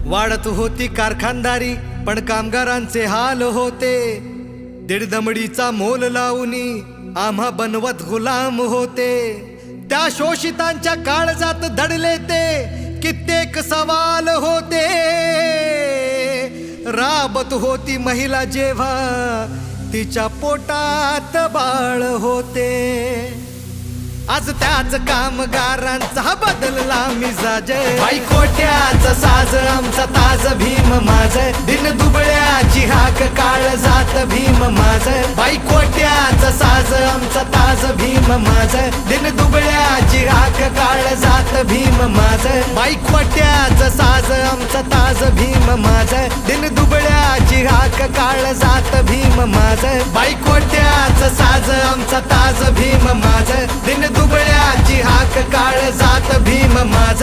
वाढत होती कारखानदारी पण कामगारांचे हाल होते. दीडदमडीचा मोल लावूनी आम्हा बनवत गुलाम होते. त्या शोषितांच्या काळजात दडले ते कित्येक सवाल होते. राबत होती महिला जेव्हा तिच्या पोटात बाळ होते. आज त्याच कामगारांचा बदलला मिजाज. बाई कोट्याचा साज आमचा ताज भीम माझ. दिन दुबळ्याची हाक काळ जात भीम माझ. बाई कोट्याचा साज आमचा ताज भीम माझ. दिन दुबळ्याची हाक काळ जात भीम माझ. बाई कोट्याचा साज आमचा ताज भीम माझ. दिन दुबळ्याची हाक काळ जात भीम माझ. बाई कोट्याचा साज आमचा ताज भीम माझ. दिन दुबळ्याची हाक काळ जात भीम माझ.